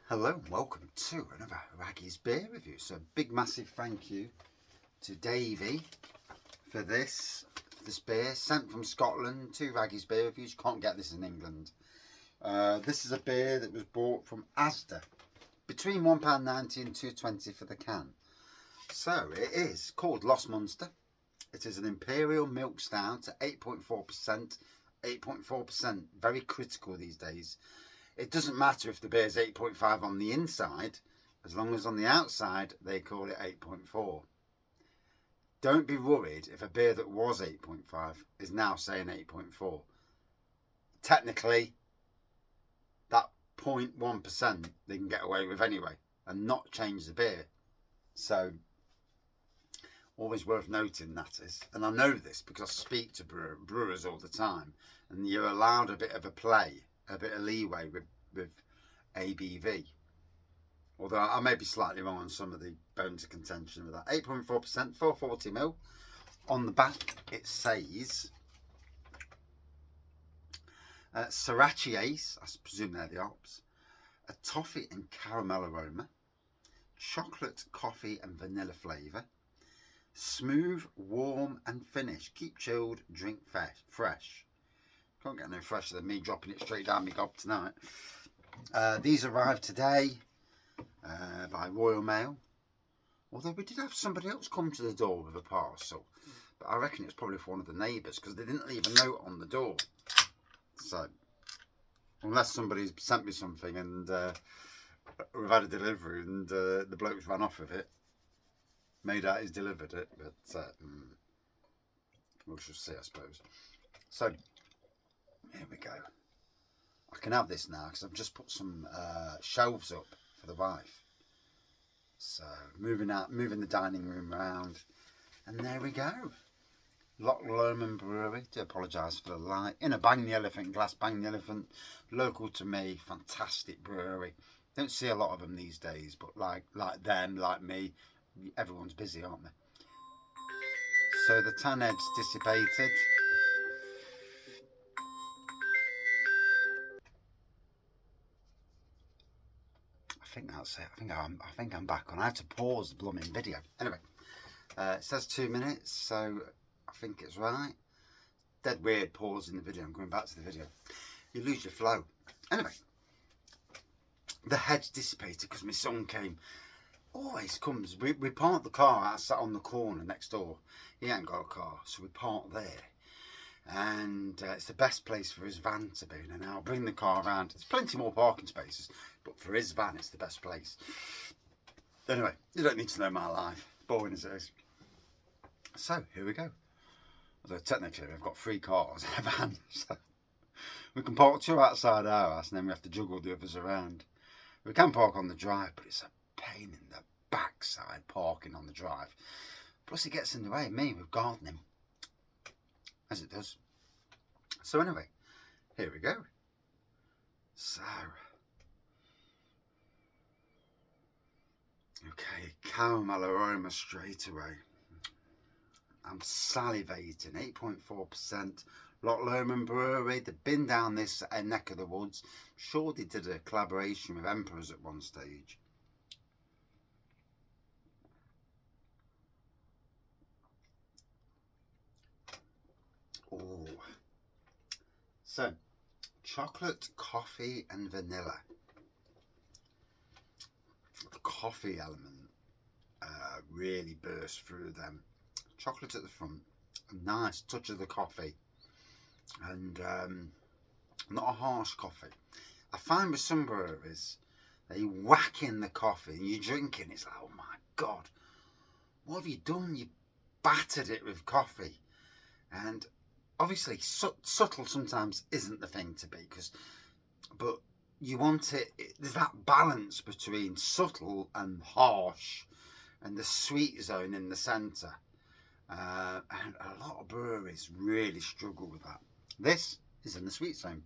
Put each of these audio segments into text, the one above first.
Hello and welcome to another Raggy's beer review. So big massive thank you to Davey for this beer sent from Scotland to Raggy's beer reviews. You can't get this in England. This is a beer that was bought from Asda between £1.90 and £2.20 for the can. So it is called Loch Lomond. It is an Imperial Milk Stout at 8.4%. 8.4%, very critical these days. It doesn't matter if the beer is 8.5 on the inside, as long as on the outside they call it 8.4. Don't be worried if a beer that was 8.5 is now saying 8.4. Technically, that 0.1% they can get away with anyway and not change the beer. So, always worth noting that is. And I know this because I speak to brewers all the time, and you're allowed a bit of a play, a bit of leeway with ABV. Although I may be slightly wrong on some of the bones of contention with that. 8.4%, 440ml. On the back it says Sriracha, I presume they're the hops, a toffee and caramel aroma, chocolate, coffee and vanilla flavour, smooth, warm and finish. Keep chilled, drink fresh. Can't get no fresher than me dropping it straight down my gob tonight. These arrived today by Royal Mail. Although we did have somebody else come to the door with a parcel. But I reckon it was probably for one of the neighbours because they didn't leave a note on the door. So, unless somebody's sent me something and we've had a delivery and the bloke's ran off with it. Made out he's delivered it. But we shall see, I suppose. So, here we go. I can have this now because I've just put some shelves up for the wife. So moving the dining room around, and there we go. Loch Lomond Brewery. Do apologise for the light. In a Bang the Elephant glass. Bang the Elephant, local to me, fantastic brewery. Don't see a lot of them these days, but like them, like me, everyone's busy, aren't they? So the tan head's dissipated. I think that's it. I think I'm back on. I had to pause the blooming video. Anyway, it says 2 minutes, so I think it's right. Dead weird pausing the video and going back to the video. You lose your flow. Anyway, the head's dissipated because my son came. Always comes. We parked the car. I sat on the corner next door. He ain't got a car, so we parked there. And it's the best place for his van to be. And I'll bring the car around. There's plenty more parking spaces, but for his van, it's the best place. Anyway, you don't need to know my life, boring as it is. So here we go. Although technically, we've got 3 cars in a van, so we can park 2 outside our house, and then we have to juggle the others around. We can park on the drive, but it's a pain in the backside parking on the drive. Plus, it gets in the way of me with gardening. As it does. So anyway, here we go. So, okay, caramel aroma straight away. I'm salivating. 8.4%. Loch Lomond Brewery. They've been down this neck of the woods. I'm sure they did a collaboration with Emperors at one stage. Oh, so chocolate, coffee and vanilla. The coffee element really bursts through them. Chocolate at the front, a nice touch of the coffee, and not a harsh coffee. I find with some breweries, they whack in the coffee and you're drinking, it's like, oh my God, what have you done? You battered it with coffee. And obviously, subtle sometimes isn't the thing to be, but you want it. There's that balance between subtle and harsh, and the sweet zone in the centre. And a lot of breweries really struggle with that. This is in the sweet zone.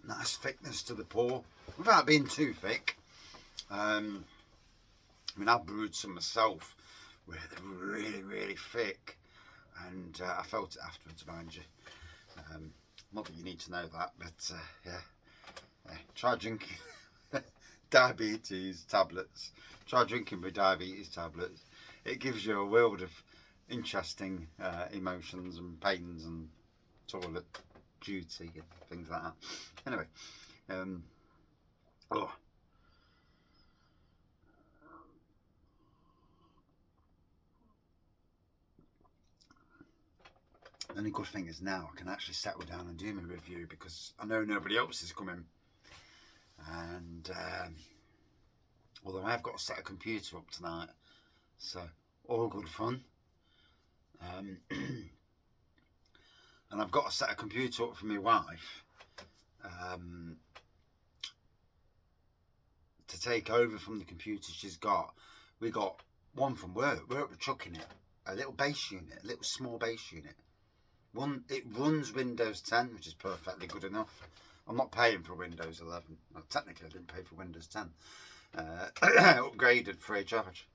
Nice thickness to the pour, without being too thick. I mean, I've brewed some myself where they're really, really thick. and I felt it afterwards, mind you. Not that you need to know that, but yeah, try drinking diabetes tablets. Try drinking with diabetes tablets. It gives you a world of interesting emotions and pains and toilet duty and things like that. Anyway, oh. The only good thing is now I can actually settle down and do my review because I know nobody else is coming. And although I have got to set a computer up tonight, so all good fun. And I've got to set a computer up for my wife to take over from the computer she's got. We got one from work. We're up chucking it, a little base unit, a little small base unit. It runs Windows 10, which is perfectly good enough. I'm not paying for Windows 11. Well, technically, I didn't pay for Windows 10. Upgraded free of charge.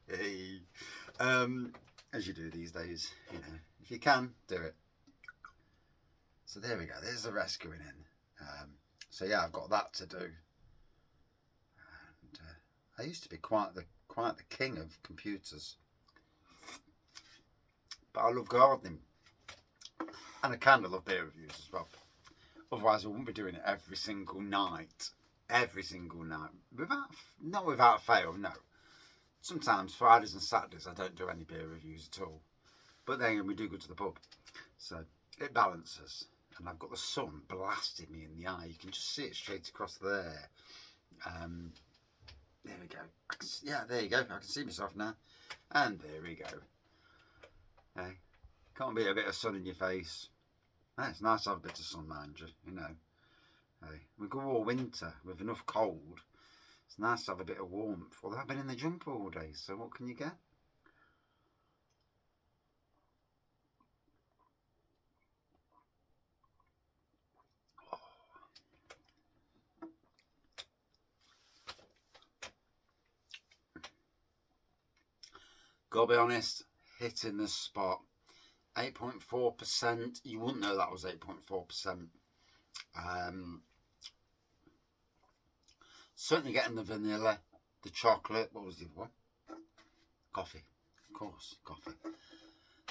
As you do these days, you know. If you can, do it. So there we go. There's the rest going in. So yeah, I've got that to do. And I used to be quite the king of computers, but I love gardening. And I kind of love beer reviews as well. Otherwise, I wouldn't be doing it every single night. Every single night. Not without fail, no. Sometimes Fridays and Saturdays I don't do any beer reviews at all. But then we do go to the pub. So it balances. And I've got the sun blasting me in the eye. You can just see it straight across there. There we go. Yeah, there you go. I can see myself now. And there we go. Hey, can't be a bit of sun in your face. It's nice to have a bit of sun, mind you, you know. Hey, we go all winter with enough cold. It's nice to have a bit of warmth. Although I've been in the jumper all day, so what can you get? Oh. Gotta be honest, hitting the spot. 8.4%. You wouldn't know that was 8.4%. Certainly getting the vanilla, the chocolate. What was the other one? Coffee. Of course, coffee.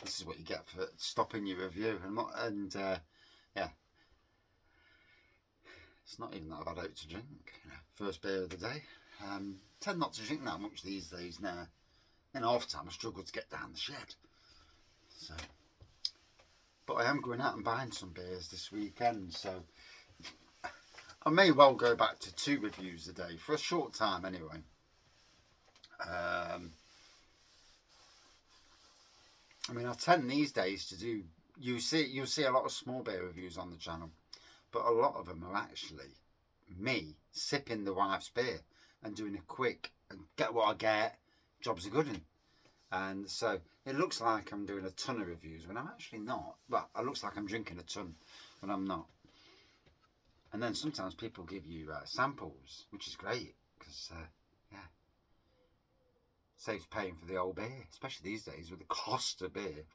This is what you get for stopping your review. Yeah, it's not even that I've had out to drink. You know, first beer of the day. Tend not to drink that much these days now. In half time, I struggle to get down the shed. So, but I am going out and buying some beers this weekend. So I may well go back to 2 reviews a day for a short time, anyway. I mean, I tend these days to do. You'll see a lot of small beer reviews on the channel, but a lot of them are actually me sipping the wife's beer and doing a quick and get what I get. Job's a good one. And so it looks like I'm doing a ton of reviews when I'm actually not. Well, it looks like I'm drinking a ton when I'm not. And then sometimes people give you samples, which is great because yeah, saves paying for the old beer, especially these days with the cost of beer.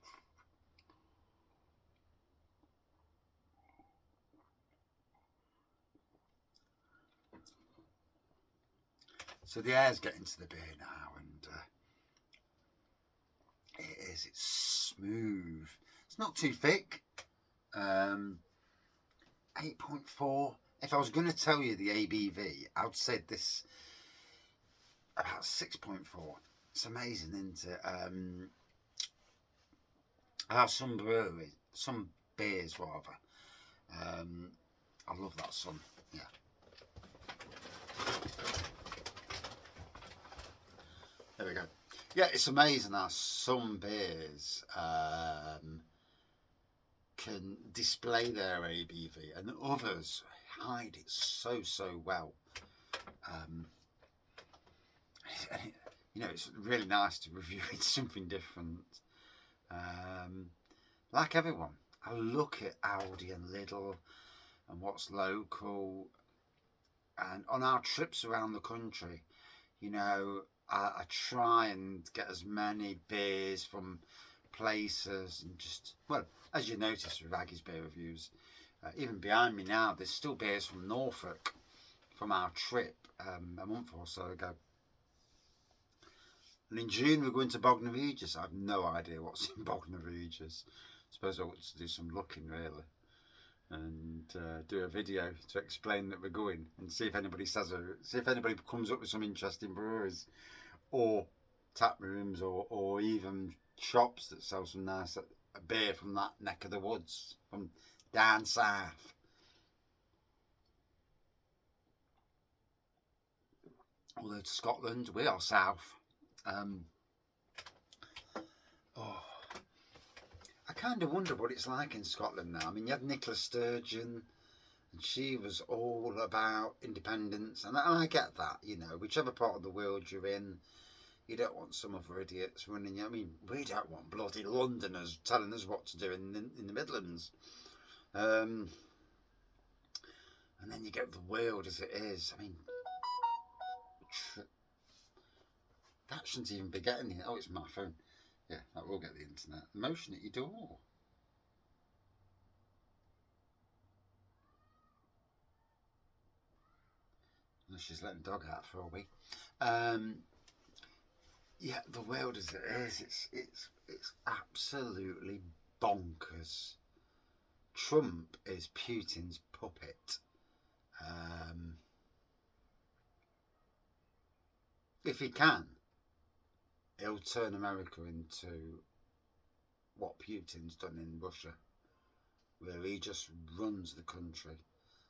So the air's getting to the beer now, and it's smooth. It's not too thick. 8.4. If I was going to tell you the ABV, I would say this about 6.4. It's amazing, isn't it? I have some beers rather. I love that sun. Yeah. There we go. Yeah, it's amazing how some beers can display their ABV and others hide it so well. You know, it's really nice to review it, something different. Like everyone, I look at Aldi and Lidl and what's local, and on our trips around the country, you know, I try and get as many beers from places, and just, well, as you notice with Aggie's beer reviews, even behind me now, there's still beers from Norfolk from our trip a month or so ago. And in June we're going to Bognor Regis. I have no idea what's in Bognor Regis. I suppose I want to do some looking really, and do a video to explain that we're going, and see if anybody comes up with some interesting breweries or tap rooms or even shops that sell some nice beer from that neck of the woods, from down south. Although to Scotland, we are south. I kind of wonder what it's like in Scotland now. I mean, you had Nicola Sturgeon, and she was all about independence, and I get that, you know, whichever part of the world you're in, you don't want some other idiots running you. I mean, we don't want bloody Londoners telling us what to do in the Midlands. And then you get the world as it is. I mean, that shouldn't even be getting it. Oh, it's my phone. Yeah, that will get the internet. Motion at your door. Unless she's letting dog out for a wee. Yeah, the world as it is, it's absolutely bonkers. Trump is Putin's puppet. If he can, he'll turn America into what Putin's done in Russia, where he just runs the country.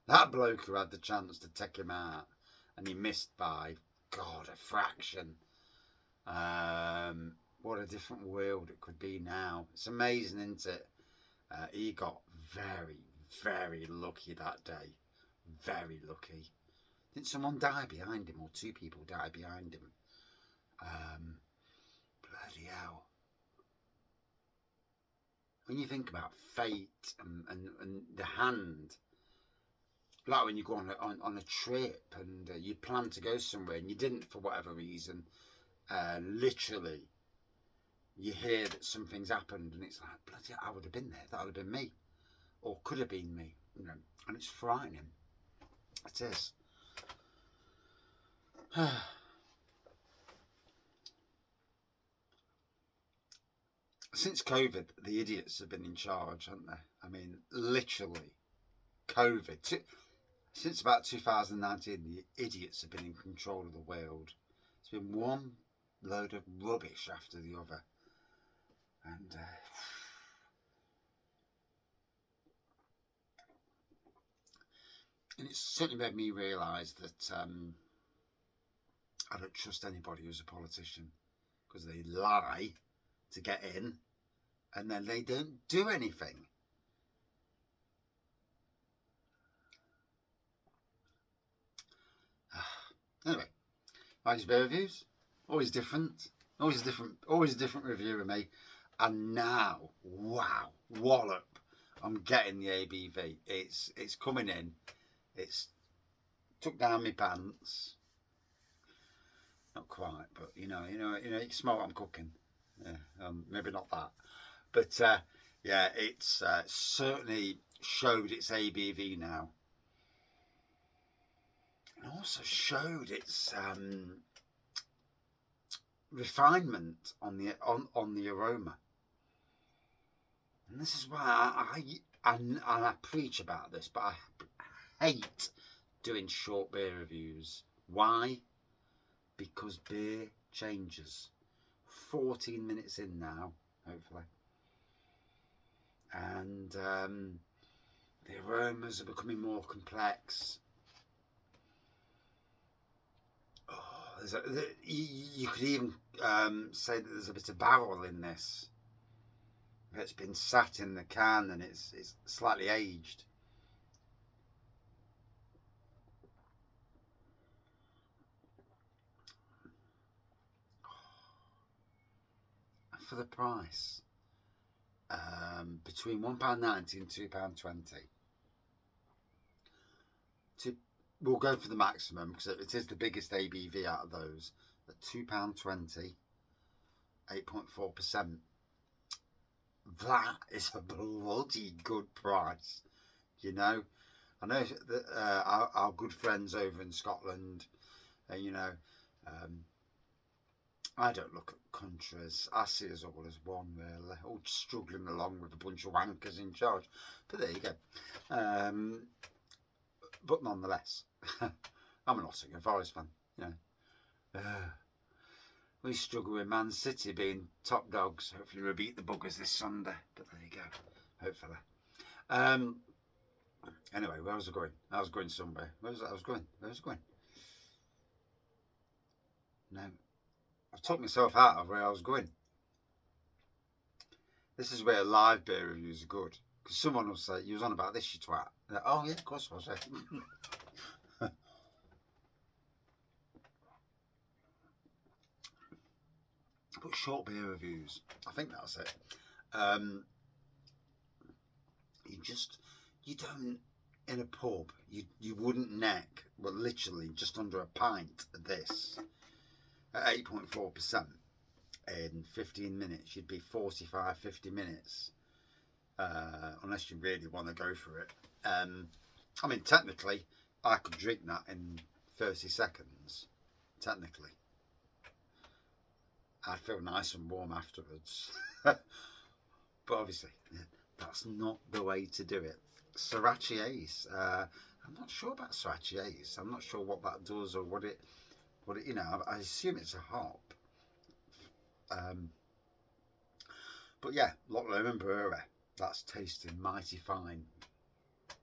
That bloke who had the chance to take him out, and he missed by, God, a fraction. What a different world it could be now. It's amazing, isn't it? He got very, very lucky that day. Very lucky. Didn't someone die behind him, or two people die behind him? Bloody hell. When you think about fate and the hand, like when you go on a trip and you plan to go somewhere and you didn't for whatever reason, literally you hear that something's happened and it's like, bloody hell, I would have been there. That would have been me, or could have been me, you know. And it's frightening. It is. Since COVID, the idiots have been in charge, haven't they? I mean, literally, COVID. Since about 2019, the idiots have been in control of the world. It's been one load of rubbish after the other. And it's certainly made me realise that I don't trust anybody who's a politician, because they lie to get in and then they don't do anything. Anyway, Aggie's beer reviews, always different, always a different review of me. And now, wow, wallop, I'm getting the ABV. It's coming in. It's took down my pants. Not quite, but you can smell what I'm cooking. Yeah, maybe not that, but yeah, it's certainly showed its ABV now, and also showed its refinement on the aroma. And this is why I preach about this, but I hate doing short beer reviews. Why? Because beer changes. 14 minutes in now, hopefully, and the aromas are becoming more complex. Oh, you could even say that there's a bit of barrel in this. It's been sat in the can and it's slightly aged. For the price, between £1.90 and £2.20. We'll go for the maximum because it is the biggest ABV out of those, at £2.20, 8.4%. that is a bloody good price, you know. I know that our good friends over in Scotland, you know, I don't look at countries. I see us all as one, really, all struggling along with a bunch of wankers in charge. But there you go. But nonetheless, I'm a Nottingham Forest fan, you know. We struggle with Man City being top dogs. Hopefully we'll beat the buggers this Sunday. But there you go. Hopefully. Anyway, where was I going? I was going somewhere. Where was I going? No. I've talked myself out of where I was going. This is where live beer reviews are good. Because someone will say, you was on about this, you twat. Like, oh, yeah, of course I was. But short beer reviews, I think that's it. You don't, in a pub, you wouldn't neck, well, literally just under a pint of this at 8.4%. In 15 minutes, you'd be 45, 50 minutes, unless you really want to go for it. I mean, technically, I could drink that in 30 seconds, technically. I'd feel nice and warm afterwards. But obviously, that's not the way to do it. Sriracha Ace. I'm not sure about Sriracha Ace. I'm not sure what that does or what it you know, I assume it's a hop. But yeah, Loch Lomond Brewery. That's tasting mighty fine.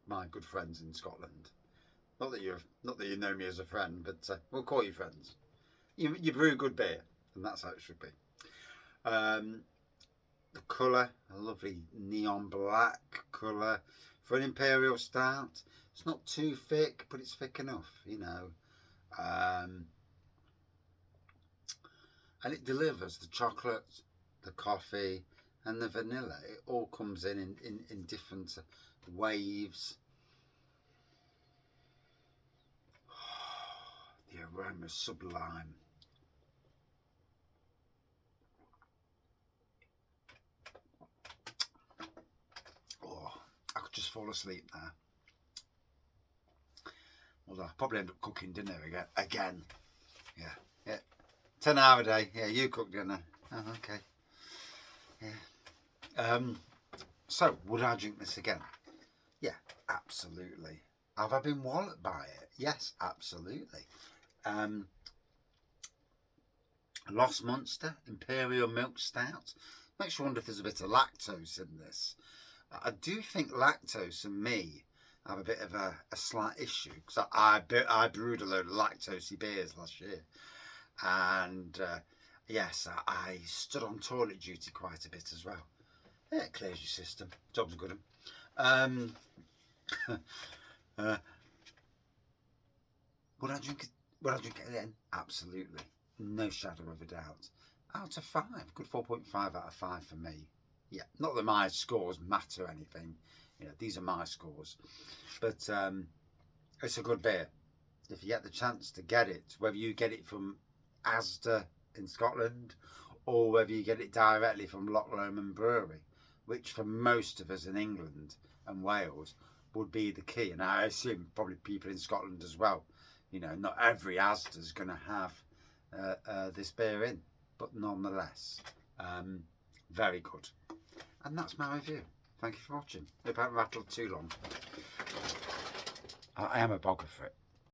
My good friends in Scotland. Not that you know me as a friend, but we'll call you friends. You brew good beer, and that's how it should be. The colour, a lovely neon black colour for an Imperial Stout. It's not too thick, but it's thick enough, you know. And it delivers the chocolate, the coffee, and the vanilla. It all comes in different waves. The aroma is sublime. Oh, I could just fall asleep there. Although I'll probably end up cooking dinner again. Yeah. 10 hour a day. Yeah, you cook dinner. Oh, okay. Yeah. So, would I drink this again? Yeah, absolutely. Have I been walloped by it? Yes, absolutely. Lost Monster Imperial Milk Stout. Makes you wonder if there's a bit of lactose in this. I do think lactose and me have a bit of a slight issue, because I brewed a load of lactosey beers last year, and yes, I stood on toilet duty quite a bit as well. Yeah, it clears your system. Job's a good one. Would I drink it again? Absolutely, no shadow of a doubt. Out of 5, good 4.5 out of 5 for me. Yeah, not that my scores matter or anything. You know, these are my scores, but it's a good beer. If you get the chance to get it, whether you get it from Asda in Scotland or whether you get it directly from Loch Lomond Brewery, which for most of us in England and Wales would be the key, and I assume probably people in Scotland as well. You know, not every Asda is going to have this beer in, but nonetheless, very good. And that's my review. Thank you for watching. Hope I haven't rattled too long. I am a bogger for it.